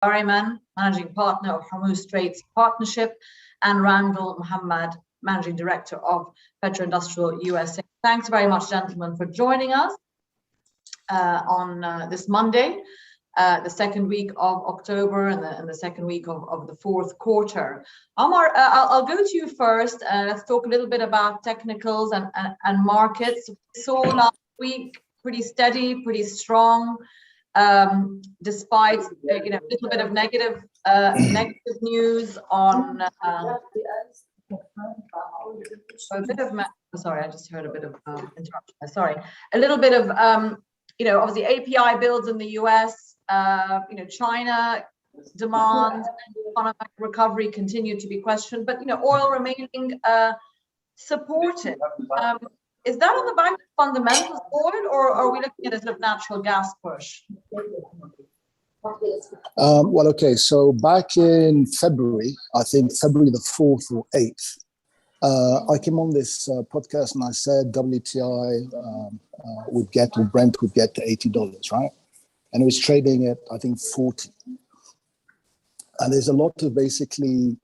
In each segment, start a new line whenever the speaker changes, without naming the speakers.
Barryman, Managing Partner of Hormuz Straits Partnership, and Randall Muhammad, Managing Director of Petro-Industrial USA. Thanks very much, gentlemen, for joining us on this Monday, the second week of October and the second week of the fourth quarter. Omar, I'll go to you first. Let's talk a little bit about technicals and markets. We saw last week pretty steady, pretty strong, despite a little bit of negative news on sorry, I just heard a bit of interruption. Sorry, a little bit of obviously API builds in the US. China demand and economic recovery continue to be questioned, but oil remaining supported. Is that on the back of fundamentals forward, or are we looking at a sort of natural gas push?
Well, okay. So back in February, I think February the 4th or 8th, I came on this podcast and I said WTI would get, or Brent would get to $80, right? And it was trading at, I think, 40. And there's a lot of basically,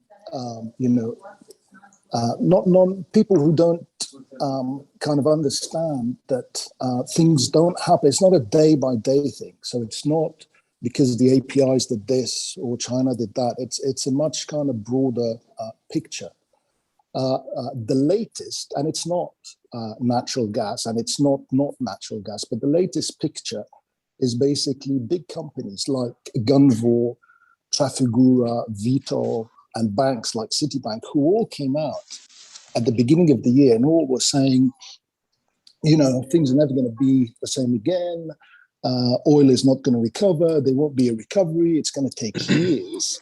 people who don't kind of understand that things don't happen. It's not a day-by-day thing. So it's not because the APIs did this or China did that. It's a much kind of broader picture. The latest, and it's not natural gas, and it's not natural gas, but the latest picture is basically big companies like Gunvor, Trafigura, Vitol, and banks like Citibank, who all came out at the beginning of the year and all were saying, things are never going to be the same again. Oil is not going to recover. There won't be a recovery. It's going to take years.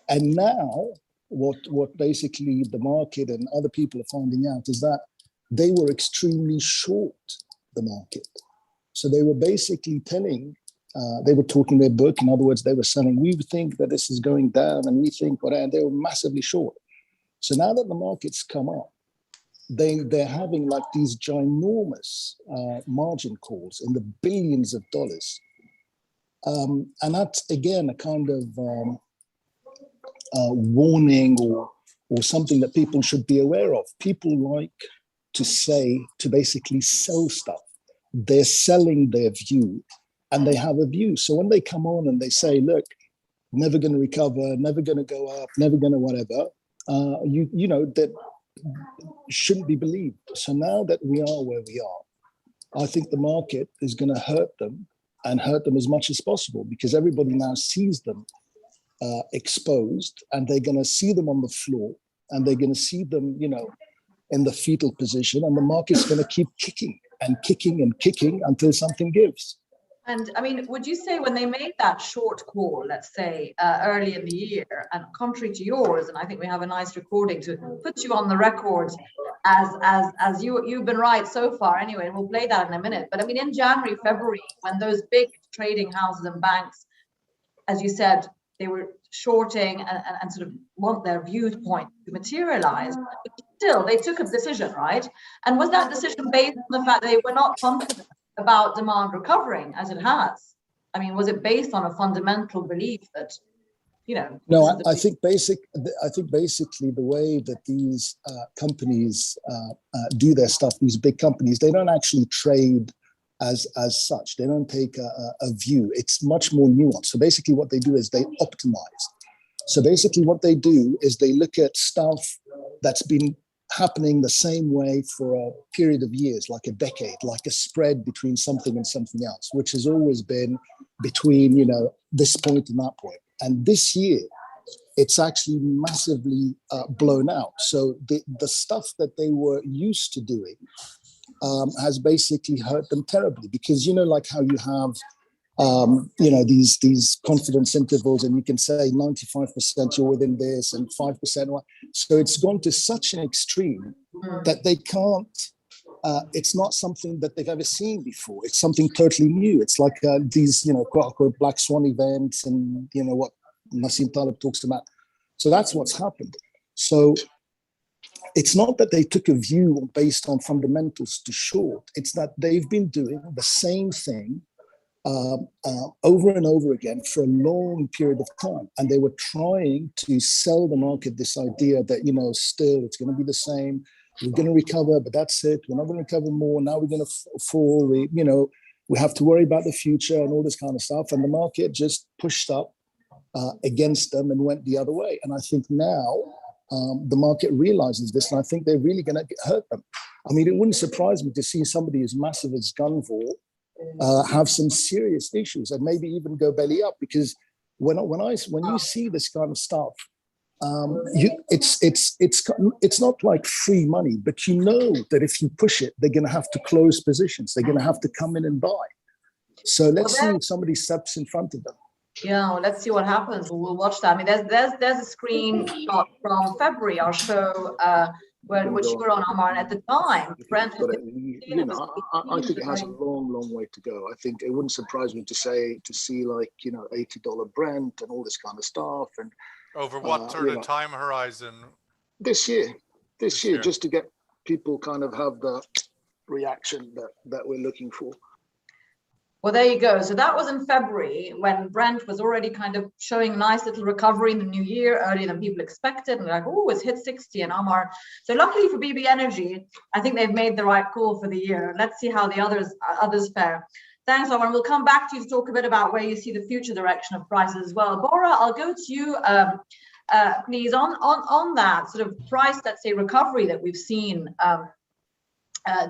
And now what basically the market and other people are finding out is that they were extremely short the market. So they were basically telling, they were talking their book. In other words, they were saying, we think that this is going down and we think, and they were massively short. So now that the market's come up, they're having like these ginormous margin calls in the billions of dollars. And that's, again, a kind of warning or something that people should be aware of. People like to basically sell stuff. They're selling their view and they have a view. So when they come on and they say, look, never going to recover, never going to go up, never going to whatever, that shouldn't be believed. So now that we are where we are, I think the market is going to hurt them and hurt them as much as possible because everybody now sees them exposed and they're going to see them on the floor and they're going to see them, in the fetal position, and the market's going to keep kicking and kicking and kicking until something gives.
And I mean, would you say when they made that short call, let's say early in the year, and contrary to yours, and I think we have a nice recording to put you on the record as you've been right so far anyway, and we'll play that in a minute. But I mean, in January, February, when those big trading houses and banks, as you said, they were shorting and sort of want their viewpoint to materialize. But still, they took a decision, right? And was that decision based on the fact that they were not confident about demand recovering as it has? I mean, was it based on a fundamental belief that,
No, I think basically the way that these companies do their stuff, these big companies, they don't actually trade as such. They don't take a view. It's much more nuanced. So basically what they do is they optimize. So basically what they do is they look at stuff that's been happening the same way for a period of years, like a decade, like a spread between something and something else, which has always been between, this point and that point. And this year, it's actually massively blown out. So the stuff that they were used to doing has basically hurt them terribly because, like how you have, these confidence intervals and you can say 95% you're within this and 5%. So it's gone to such an extreme that they can't, it's not something that they've ever seen before. It's something totally new. It's like these, quote unquote, black swan events and, what Nassim Taleb talks about. So that's what's happened. So it's not that they took a view based on fundamentals to short. It's that they've been doing the same thing over and over again for a long period of time. And they were trying to sell the market this idea that, still it's going to be the same. We're going to recover, but that's it. We're not going to recover more. Now we're going to fall. We have to worry about the future and all this kind of stuff. And the market just pushed up against them and went the other way. And I think now the market realizes this, and I think they're really going to hurt them. I mean, it wouldn't surprise me to see somebody as massive as Gunvor have some serious issues and maybe even go belly up, because when you see this kind of stuff, it's not like free money, but that if you push it, they're going to have to close positions. They're going to have to come in and buy. So let's see if somebody steps in front of them.
Yeah, well, let's see what happens. We'll watch that. I mean, there's a screenshot from February, our show, which you were on, Omar, and at the time, Brent was.
I think it has a long way to go. I think it wouldn't surprise me to see like $80 Brent and all this kind of stuff. And
over what sort of time horizon?
This year, just to get people kind of have the reaction that we're looking for.
Well, there you go. So that was in February when Brent was already kind of showing a nice little recovery in the new year, earlier than people expected. And they're like, oh, it's hit 60 and Omar. So luckily for BB Energy, I think they've made the right call for the year. Let's see how the others fare. Thanks, Omar. We'll come back to you to talk a bit about where you see the future direction of prices as well. Bora, I'll go to you, please, on that sort of price, let's say, recovery that we've seen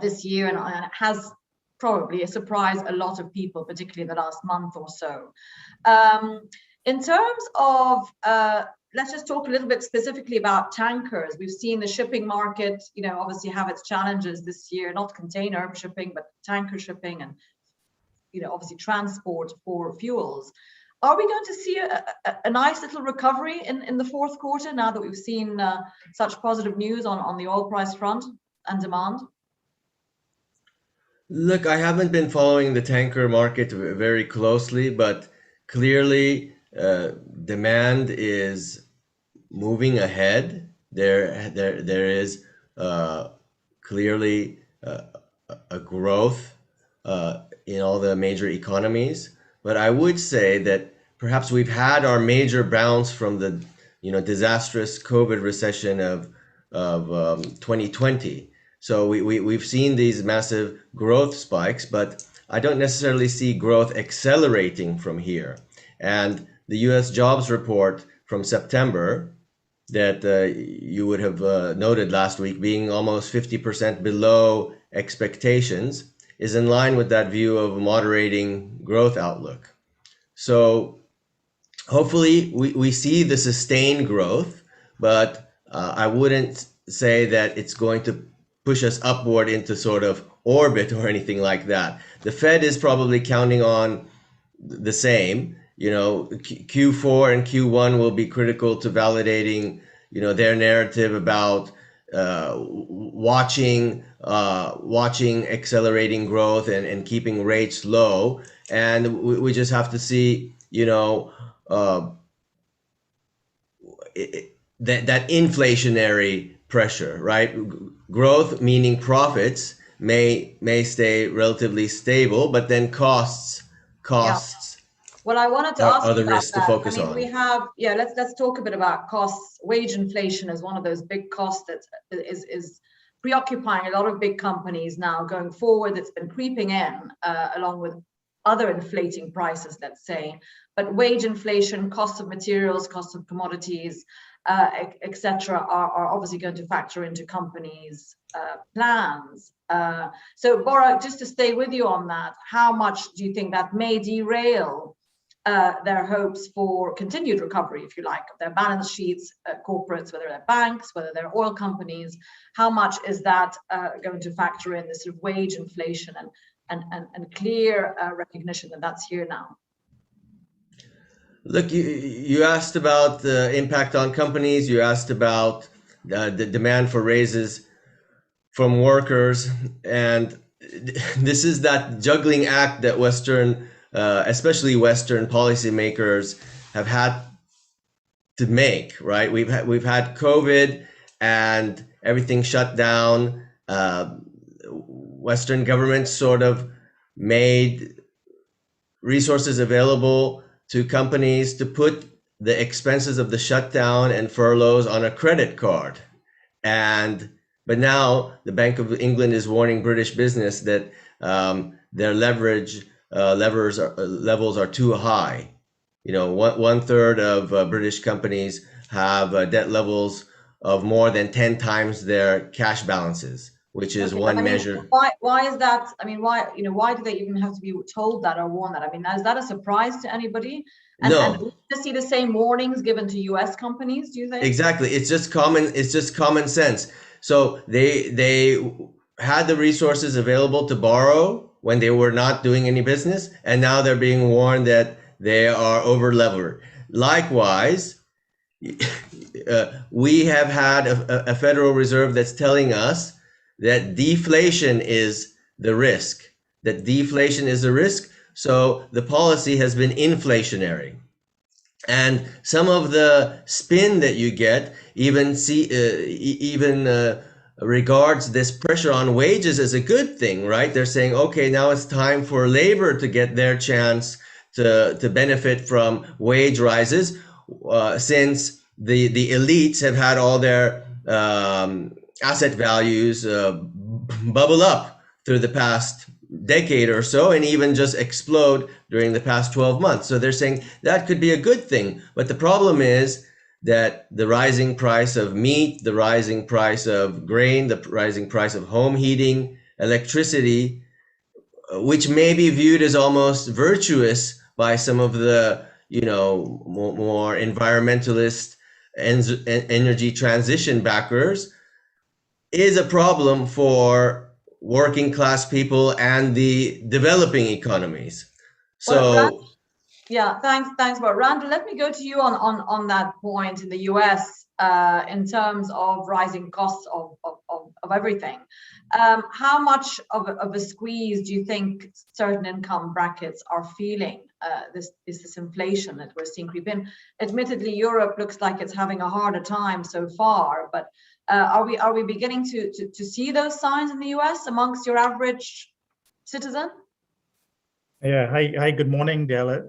this year, and it has probably surprised a lot of people, particularly in the last month or so. In terms of, let's just talk a little bit specifically about tankers. We've seen the shipping market, obviously have its challenges this year, not container shipping, but tanker shipping and, obviously transport for fuels. Are we going to see a nice little recovery in the fourth quarter now that we've seen such positive news on the oil price front and demand?
Look, I haven't been following the tanker market very closely, but clearly demand is moving ahead. There is clearly a growth in all the major economies. But I would say that perhaps we've had our major bounce from the disastrous COVID recession of 2020. So we've seen these massive growth spikes, but I don't necessarily see growth accelerating from here. And the US jobs report from September that you would have noted last week, being almost 50% below expectations, is in line with that view of a moderating growth outlook. So hopefully we see the sustained growth, but I wouldn't say that it's going to push us upward into sort of orbit or anything like that. The Fed is probably counting on the same. Q4 and Q1 will be critical to validating, their narrative about watching accelerating growth and keeping rates low. And we just have to see, that inflationary pressure, right? Growth, meaning profits, may stay relatively stable, but then costs. Yeah.
Well, I wanted to ask
other
about
risks
that.
to focus on.
We have, let's talk a bit about costs. Wage inflation is one of those big costs that is preoccupying a lot of big companies now going forward. It's been creeping in along with other inflating prices, let's say. But wage inflation, cost of materials, cost of commodities, etc., are obviously going to factor into companies' plans. So, Bora, just to stay with you on that, how much do you think that may derail their hopes for continued recovery, if you like, of their balance sheets, corporates, whether they're banks, whether they're oil companies? How much is that going to factor in this sort of wage inflation and clear recognition that that's here now?
Look, you asked about the impact on companies. You asked about the demand for raises from workers. And this is that juggling act that especially Western policymakers have had to make, right? We've had COVID and everything shut down. Western governments sort of made resources available to companies to put the expenses of the shutdown and furloughs on a credit card. But now the Bank of England is warning British business that their leverage levels are too high. One third of British companies have debt levels of more than 10 times their cash balances, which is one measure.
Why is that? I mean, why do they even have to be told that or warned that? I mean, is that a surprise to anybody?
No.
And to see the same warnings given to US companies, do you think?
Exactly. It's just common sense. So they had the resources available to borrow when they were not doing any business, and now they're being warned that they are over levered. Likewise, we have had a Federal Reserve that's telling us that deflation is the risk. So the policy has been inflationary. And some of the spin that you get even regards this pressure on wages as a good thing, right? They're saying, okay, now it's time for labor to get their chance to benefit from wage rises, since the elites have had all their asset values bubble up through the past decade or so, and even just explode during the past 12 months. So they're saying that could be a good thing. But the problem is that the rising price of meat, the rising price of grain, the rising price of home heating, electricity, which may be viewed as almost virtuous by some of the, more environmentalist energy transition backers, is a problem for working class people and the developing economies. So
yeah, thanks, Bob. Randall, let me go to you on that point in the US in terms of rising costs of everything. How much of a squeeze do you think certain income brackets are feeling this inflation that we're seeing creep in? Admittedly, Europe looks like it's having a harder time so far, but are we beginning to see those signs in the US amongst your average citizen?
Yeah. Hi. Good morning, Dale.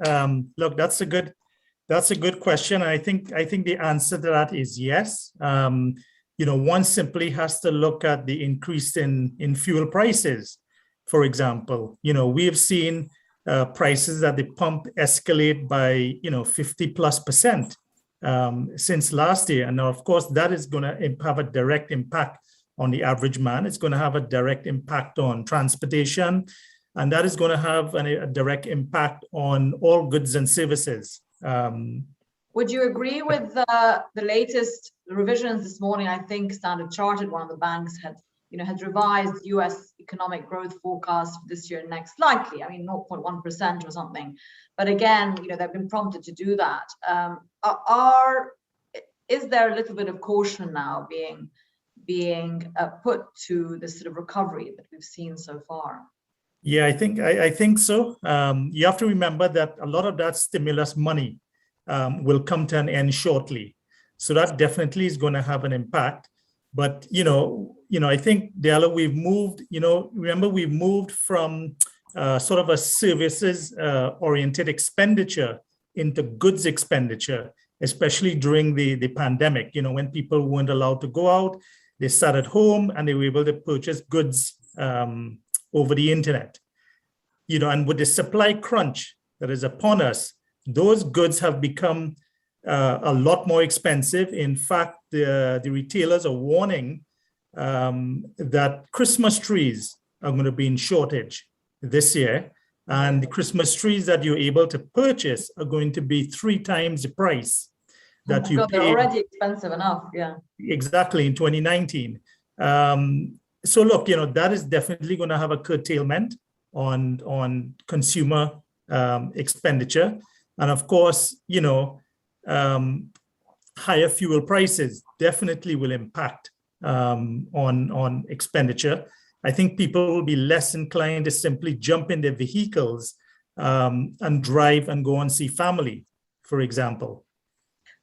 Look, that's a good question. I think the answer to that is yes. One simply has to look at the increase in fuel prices. For example, we have seen prices at the pump escalate by 50+% since last year, and of course that is going to have a direct impact on the average man. It's going to have a direct impact on transportation. And that is going to have a direct impact on all goods and services.
Would you agree with the latest revisions this morning? I think Standard Chartered, one of the banks, had revised US economic growth forecast for this year and next slightly. I mean, 0.1% or something. But again, they've been prompted to do that. Is there a little bit of caution now being put to this sort of recovery that we've seen so far?
Yeah, I think so. You have to remember that a lot of that stimulus money will come to an end shortly. So that definitely is going to have an impact. But, I think, Della, we've moved, we've moved from sort of a services oriented expenditure into goods expenditure, especially during the pandemic. When people weren't allowed to go out, they sat at home and they were able to purchase goods over the internet. And with the supply crunch that is upon us, those goods have become a lot more expensive. In fact, the retailers are warning that Christmas trees are going to be in shortage this year. And the Christmas trees that you're able to purchase are going to be 3 times the price that you paid.
They're already expensive enough, yeah.
Exactly, in 2019. So look, that is definitely going to have a curtailment on consumer expenditure. And of course, higher fuel prices definitely will impact on expenditure. I think people will be less inclined to simply jump in their vehicles and drive and go and see family, for example.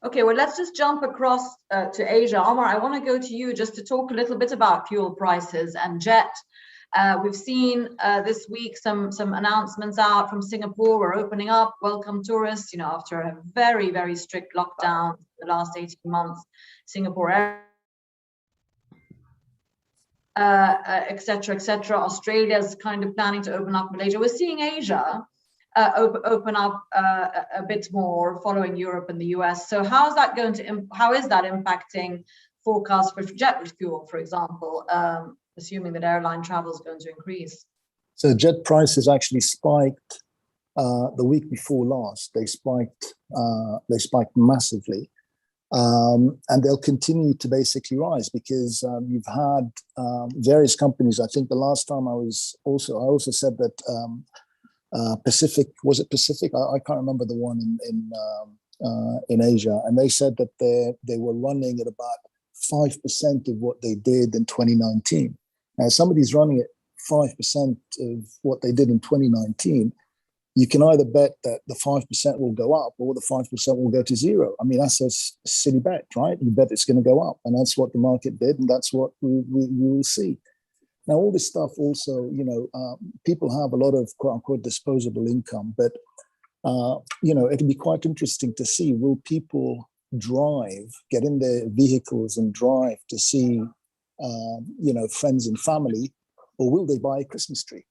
Okay, well, let's just jump across to Asia. Omar, I want to go to you just to talk a little bit about fuel prices and jet. We've seen this week some announcements out from Singapore. We're opening up, welcome tourists, after a very, very strict lockdown the last 18 months. Singapore, et cetera. Australia's kind of planning to open up. Malaysia. We're seeing Asia open up a bit more, following Europe and the US. So how is that impacting forecasts for jet fuel, for example, assuming that airline travel is going to increase?
So jet prices actually spiked the week before last. They spiked massively. And they'll continue to basically rise because you've had various companies. I think the last time I also said that Pacific, was it Pacific? I can't remember the one in Asia, and they said that they were running at about 5% of what they did in 2019. Now, somebody's running at 5% of what they did in 2019. You can either bet that the 5% will go up or the 5% will go to zero. I mean, that's a silly bet, right? You bet it's going to go up, and that's what the market did, and that's what we will see. Now, all this stuff also, people have a lot of quote unquote disposable income, but, it'll be quite interesting to see, will people get in their vehicles and drive to see, friends and family, or will they buy a Christmas tree?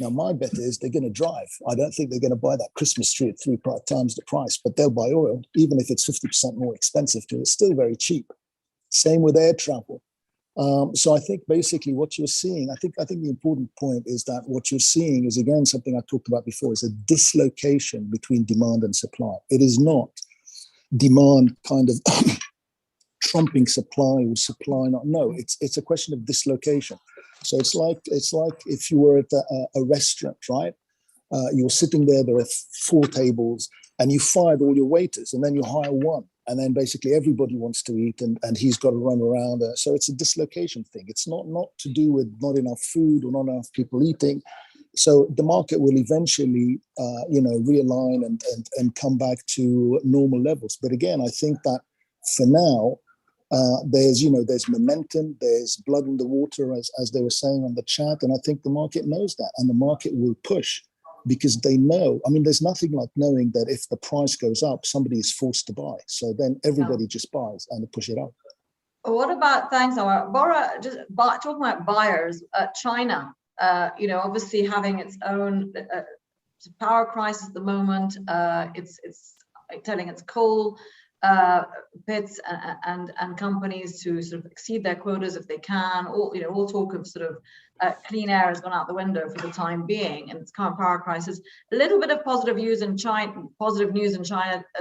Now, my bet is they're going to drive. I don't think they're going to buy that Christmas tree at 3 times the price, but they'll buy oil, even if it's 50% more expensive to it. It's still very cheap. Same with air travel. So I think basically what you're seeing, I think the important point is that what you're seeing is, again, something I talked about before, is a dislocation between demand and supply. It is not demand kind of trumping supply or supply not. No, it's a question of dislocation. So it's like if you were at a restaurant, right? You're sitting there are 4 tables, and you fired all your waiters, and then you hire one, and then basically everybody wants to eat, and he's got to run around. So it's a dislocation thing. It's not to do with not enough food or not enough people eating. So the market will eventually, realign and come back to normal levels. But again, I think that for now, there's momentum, there's blood in the water, as they were saying on the chat, and I think the market knows that, and the market will push because they know. I mean, there's nothing like knowing that if the price goes up, somebody is forced to buy. So then everybody just buys and they push it up.
What about, thanks, Bora, just talking about buyers, China, obviously having its own power crisis at the moment. It's telling its coal pits and companies to sort of exceed their quotas if they can. All talk of sort of clean air has gone out the window for the time being, and its current power crisis. A little bit of positive news in China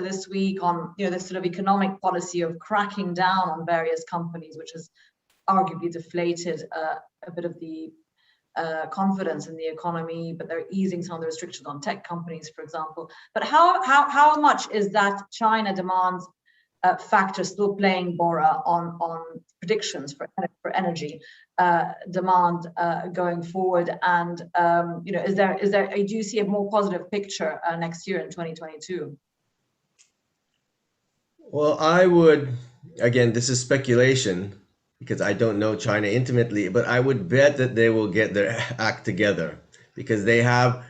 this week on this sort of economic policy of cracking down on various companies, which has arguably deflated a bit of the confidence in the economy, but they're easing some of the restrictions on tech companies, for example. But how much is that China demand factor still playing, Bora, on predictions for energy demand going forward? And do you see a more positive picture next year in 2022?
Well, I would, again, this is speculation, because I don't know China intimately, but I would bet that they will get their act together, because they have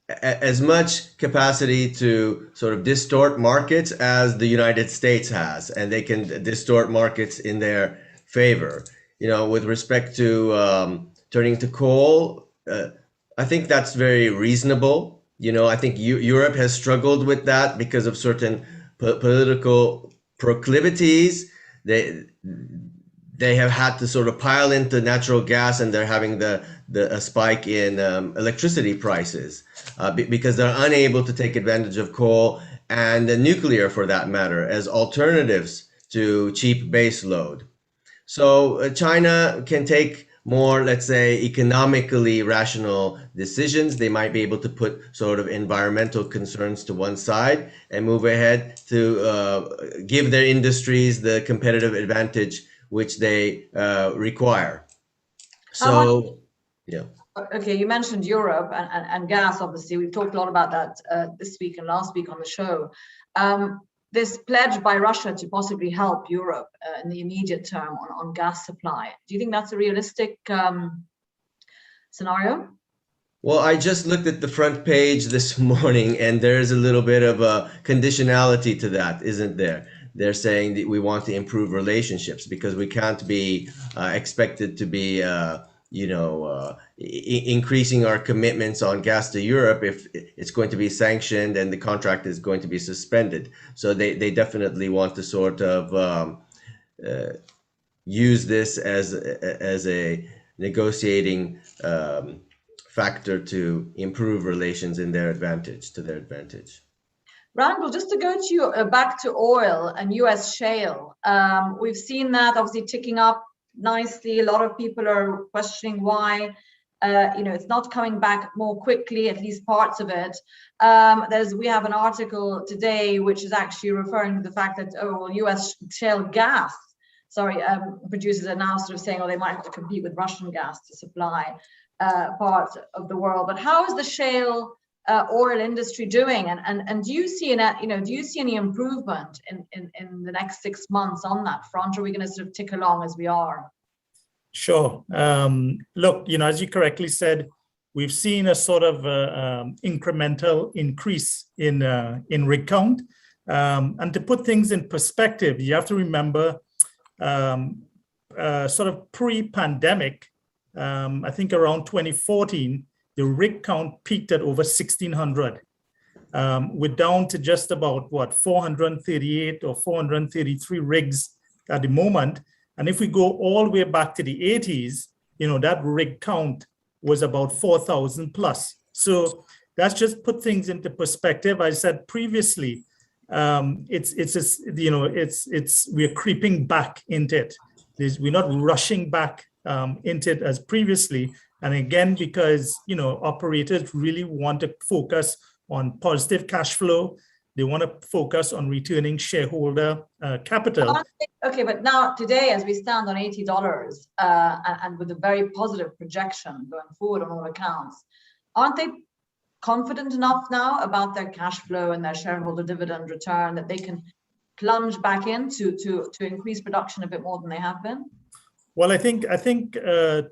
as much capacity to sort of distort markets as the United States has, and they can distort markets in their favor. With respect to turning to coal, I think that's very reasonable. I think Europe has struggled with that because of certain political proclivities. They have had to sort of pile into natural gas, and they're having a spike in electricity prices because they're unable to take advantage of coal and nuclear, for that matter, as alternatives to cheap base load. So China can take more, let's say, economically rational decisions. They might be able to put sort of environmental concerns to one side and move ahead to give their industries the competitive advantage which they require. So, yeah.
Okay, you mentioned Europe and gas. Obviously, we've talked a lot about that this week and last week on the show. This pledge by Russia to possibly help Europe in the immediate term on gas supply. Do you think that's a realistic scenario?
Well, I just looked at the front page this morning, and there's a little bit of a conditionality to that, isn't there? They're saying that we want to improve relationships because we can't be expected to be, increasing our commitments on gas to Europe if it's going to be sanctioned and the contract is going to be suspended. So they definitely want to sort of use this as a negotiating factor to improve relations to their advantage.
Randall, just to go to you back to oil and US shale, we've seen that obviously ticking up nicely. A lot of people are questioning why it's not coming back more quickly, at least parts of it. We have an article today which is actually referring to the fact that US shale gas producers are now sort of saying, they might have to compete with Russian gas to supply part of the world. But how is the shale oil industry doing? And do you see any improvement in the next 6 months on that front? Or are we going to sort of tick along as we are?
Sure. Look, as you correctly said, we've seen a sort of incremental increase in rig count. And to put things in perspective, you have to remember sort of pre-pandemic, I think around 2014, the rig count peaked at over 1,600. We're down to just about 438 or 433 rigs at the moment. And if we go all the way back to the 80s, that rig count was about 4,000 plus. So that's just put things into perspective. I said previously, we're creeping back into it. We're not rushing back into it as previously. And again, because, operators really want to focus on positive cash flow. They want to focus on returning shareholder capital.
Okay, but now today, as we stand on $80 and with a very positive projection going forward on all accounts, aren't they confident enough now about their cash flow and their shareholder dividend return that they can plunge back into to increase production a bit more than they have been?
Well, I think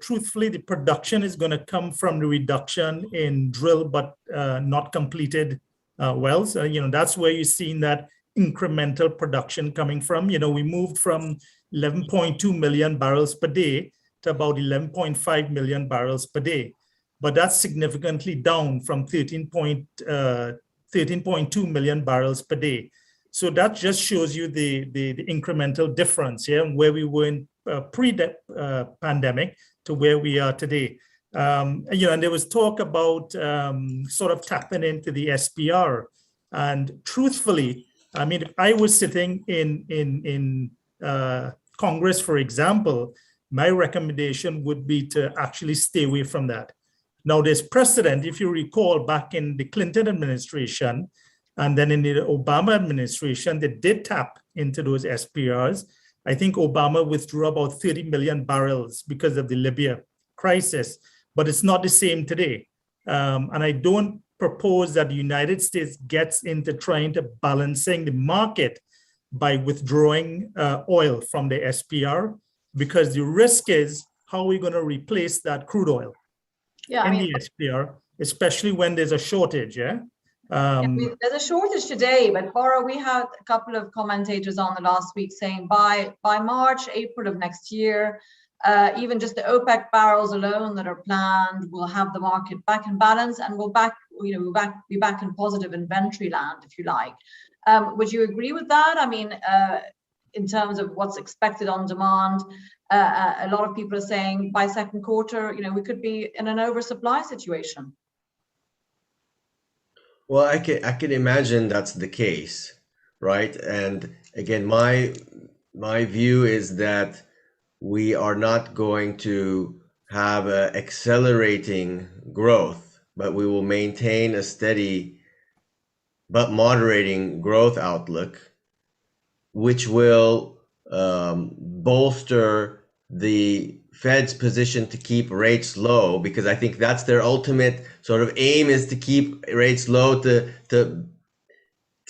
truthfully, the production is going to come from the reduction in drill but not completed wells. That's where you're seeing that incremental production coming from. We moved from 11.2 million barrels per day to about 11.5 million barrels per day. But that's significantly down from 13.2 million barrels per day. So that just shows you the incremental difference here, where we were in pre-pandemic to where we are today. And there was talk about sort of tapping into the SPR. And truthfully, I mean, if I was sitting in Congress, for example, my recommendation would be to actually stay away from that. Now, there's precedent, if you recall, back in the Clinton administration, and then in the Obama administration, they did tap into those SPRs. I think Obama withdrew about 30 million barrels because of the Libya crisis, but it's not the same today. And I don't propose that the United States gets into trying to balancing the market by withdrawing oil from the SPR, because the risk is how we're going to replace that crude oil in the SPR, especially when there's a shortage, there's a
shortage today, but Bora, we had a couple of commentators on the last week saying by March, April of next year, even just the OPEC barrels alone that are planned will have the market back in balance, and we'll be back in positive inventory land, if you like. Would you agree with that? I mean, in terms of what's expected on demand, a lot of people are saying by second quarter, we could be in an oversupply situation.
Well, I can imagine that's the case, right? And again, my view is that we are not going to have an accelerating growth, but we will maintain a steady but moderating growth outlook, which will bolster the Fed's position to keep rates low, because I think that's their ultimate sort of aim, is to keep rates low to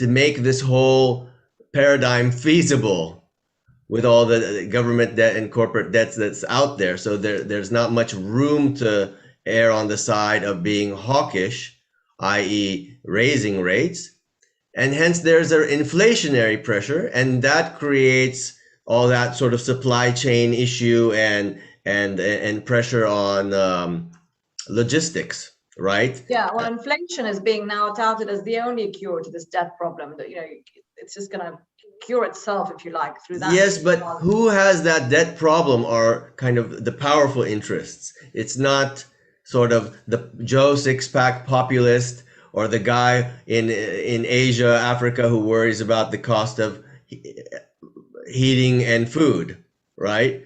make this whole paradigm feasible with all the government debt and corporate debts that's out there. So there's not much room to err on the side of being hawkish, i.e. raising rates. And hence there's an inflationary pressure, and that creates all that sort of supply chain issue and pressure on logistics, right?
Yeah, well, inflation is being now touted as the only cure to this debt problem. That, you know, it's just going to cure itself, if you like, through that.
Yes, but who has that debt problem are kind of the powerful interests. It's not sort of the Joe six-pack populist or the guy in Asia, Africa, who worries about the cost of heating and food, right?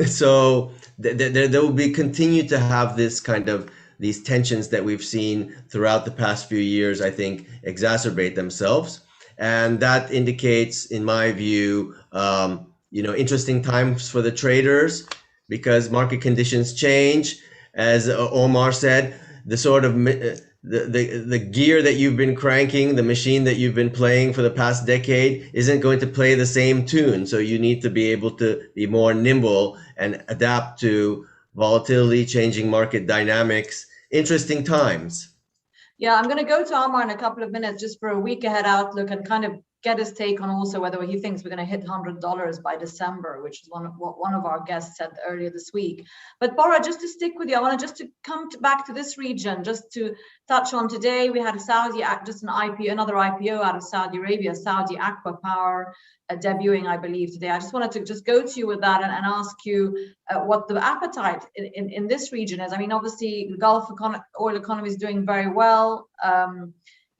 So there will be continue to have this kind of these tensions that we've seen throughout the past few years, I think, exacerbate themselves. And that indicates, in my view, interesting times for the traders because market conditions change. As Omar said, the sort of the gear that you've been cranking, the machine that you've been playing for the past decade isn't going to play the same tune. So you need to be able to be more nimble and adapt to volatility, changing market dynamics, interesting times.
Yeah, I'm going to go to Omar in a couple of minutes just for a week ahead outlook and kind of get his take on also whether he thinks we're going to hit $100 by December, which is what one of our guests said earlier this week. But Bora, just to stick with you, I want to just to come back to this region, just to touch on today. We had a Saudi, just another IPO out of Saudi Arabia, Saudi Aqua Power, debuting, I believe, today. I just wanted to just go to you with that and ask you what the appetite in this region is. I mean, obviously, the Gulf oil economy is doing very well.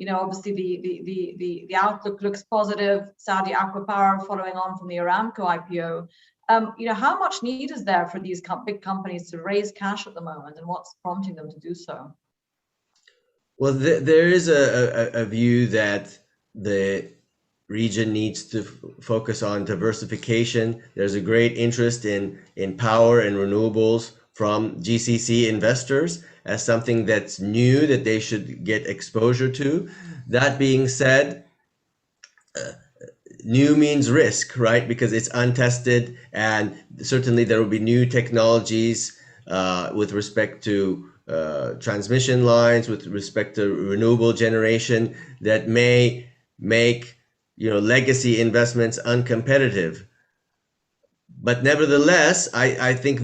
Obviously the outlook looks positive. Saudi Aqua Power following on from the Aramco IPO. How much need is there for these big companies to raise cash at the moment, and what's prompting them to do so?
Well, there is a view that the region needs to focus on diversification. There's a great interest in power and renewables from GCC investors as something that's new that they should get exposure to. That being said, new means risk, right? Because it's untested, and certainly there will be new technologies with respect to transmission lines, with respect to renewable generation that may make legacy investments uncompetitive. But nevertheless, I think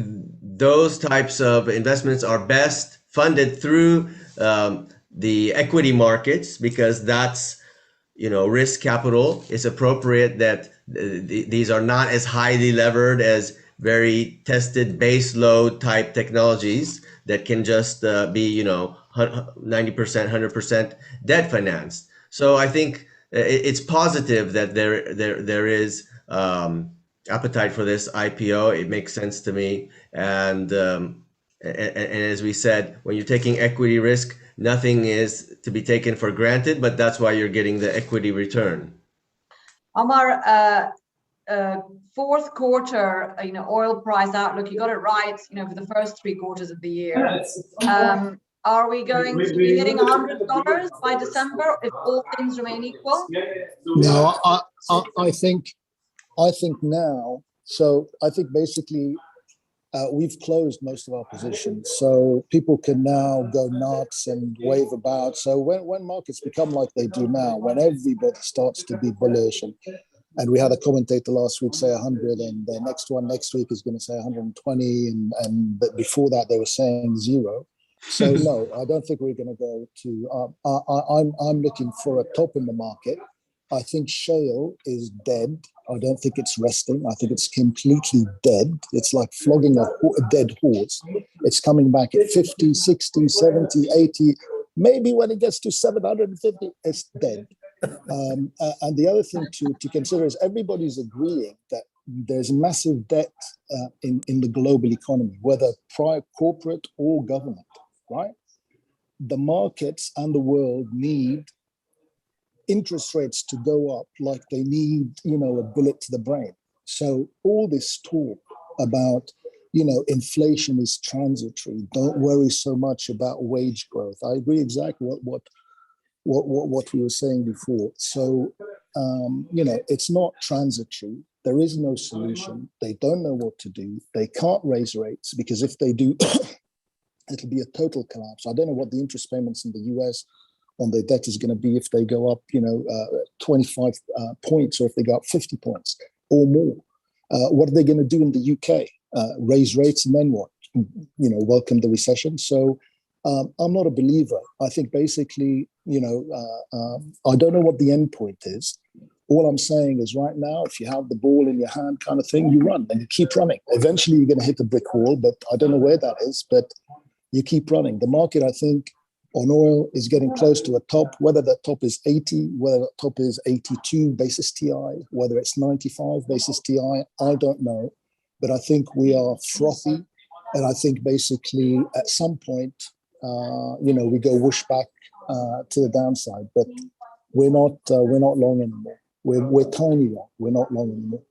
those types of investments are best funded through the equity markets, because that's risk capital. It's appropriate that these are not as highly levered as very tested base load type technologies that can just be 90%, 100% debt financed. So I think it's positive that there is appetite for this IPO. It makes sense to me, and as we said, when you're taking equity risk, nothing is to be taken for granted, but that's why you're getting the equity return.
Omar, fourth quarter, oil price outlook, you got it right, for the first 3 quarters of the year. Are we going to be hitting $100 by December if all things remain equal?
No, I think now. So I think basically we've closed most of our positions, so people can now go nuts and wave about. So when markets become like they do now, when everybody starts to be bullish, and we had a commentator last week say 100, and the next one next week is going to say 120, and before that they were saying 0. So no, I don't think we're going to go to. I'm looking for a top in the market. I think Shale is dead. I don't think it's resting. I think it's completely dead. It's like flogging a dead horse. It's coming back at 50, 60, 70, 80. Maybe when it gets to 750, it's dead. And the other thing to consider is everybody's agreeing that there's massive debt in the global economy, whether private, corporate, or government, right? The markets and the world need interest rates to go up like they need, a bullet to the brain. So all this talk about, inflation is transitory. Don't worry so much about wage growth. I agree exactly what we were saying before. So, it's not transitory. There is no solution. They don't know what to do. They can't raise rates because if they do, it'll be a total collapse. I don't know what the interest payments in the US on their debt is going to be if they go up, 25 points, or if they go up 50 points or more. What are they going to do in the UK? Raise rates and then what? Welcome the recession. So I'm not a believer. I think basically, I don't know what the end point is. All I'm saying is right now, if you have the ball in your hand kind of thing, you run and you keep running. Eventually, you're going to hit the brick wall, but I don't know where that is, but you keep running. The market, I think, on oil is getting close to a top, whether that top is 80, whether that top is 82 basis TI, whether it's 95 basis TI, I don't know. But I think we are frothy. And I think basically at some point, we go whoosh back to the downside, but we're not long anymore. We're tiny long. We're not long anymore.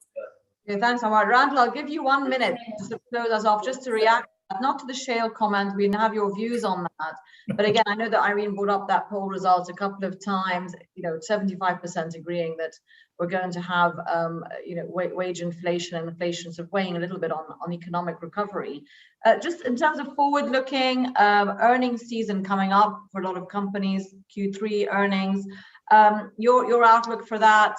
Okay, thanks, Ahmad. Randall, I'll give you 1 minute to close us off, just to react, not to the Shale comment. We have your views on that. But again, I know that Irene brought up that poll result a couple of times, 75% agreeing that we're going to have, wage inflation and inflation sort of weighing a little bit on economic recovery. Just in terms of forward-looking earnings season coming up for a lot of companies, Q3 earnings, your outlook for that,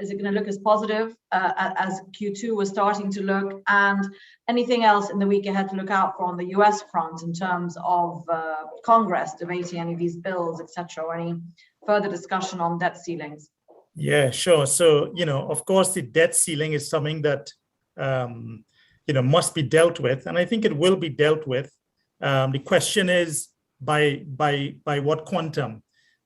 is it going to look as positive as Q2 was starting to look? And anything else in the week ahead to look out for on the US front in terms of Congress debating any of these bills, etc., or any further discussion on debt ceilings?
Yeah, sure. So, of course, the debt ceiling is something that, must be dealt with. And I think it will be dealt with. The question is by what quantum?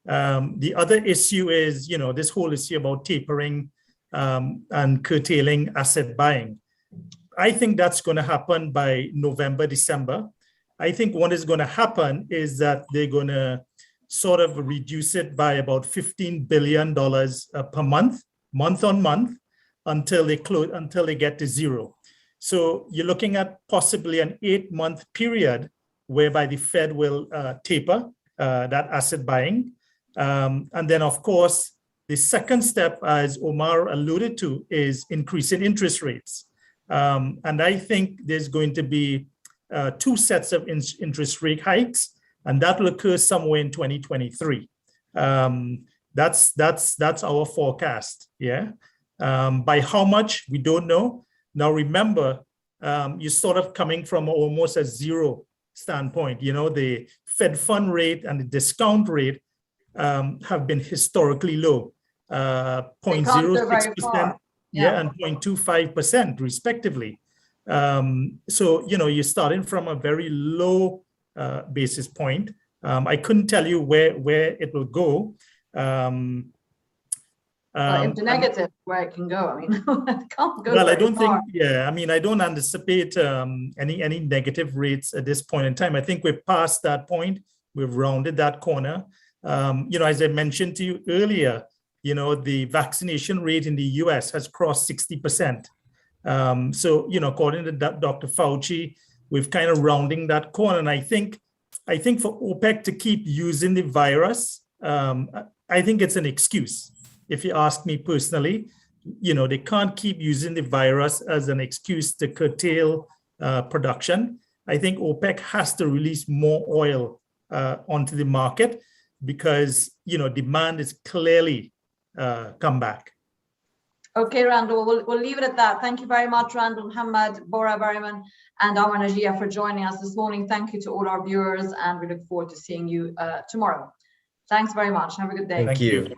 The other issue is, this whole issue about tapering and curtailing asset buying. I think that's going to happen by November, December. I think what is going to happen is that they're going to sort of reduce it by about $15 billion per month, month on month, until they get to zero. So you're looking at possibly an 8-month period whereby the Fed will taper that asset buying. And then, of course, the second step, as Omar alluded to, is increasing interest rates. And I think there's going to be 2 sets of interest rate hikes, and that will occur somewhere in 2023. That's our forecast. Yeah. By how much, we don't know. Now, remember, you're sort of coming from almost a zero standpoint. The Fed fund rate and the discount rate have been historically low, 0.06%, and 0.25% respectively. So, you're starting from a very low basis point. I couldn't tell you where it will go.
Into negative, where it can go. I mean, it can't go.
Well, I don't think. Yeah, I mean, I don't anticipate any negative rates at this point in time. I think we've passed that point. We've rounded that corner. As I mentioned to you earlier, the vaccination rate in the US has crossed 60%. So, according to Dr. Fauci, we've kind of rounding that corner. And I think for OPEC to keep using the virus, I think it's an excuse. If you ask me personally, they can't keep using the virus as an excuse to curtail production. I think OPEC has to release more oil onto the market because, demand is clearly come back.
Okay, Randall, we'll leave it at that. Thank you very much, Randall Muhammad, Bora Bariman, and Amar Najia for joining us this morning. Thank you to all our viewers, and we look forward to seeing you tomorrow. Thanks very much. Have a good day.
Thank you.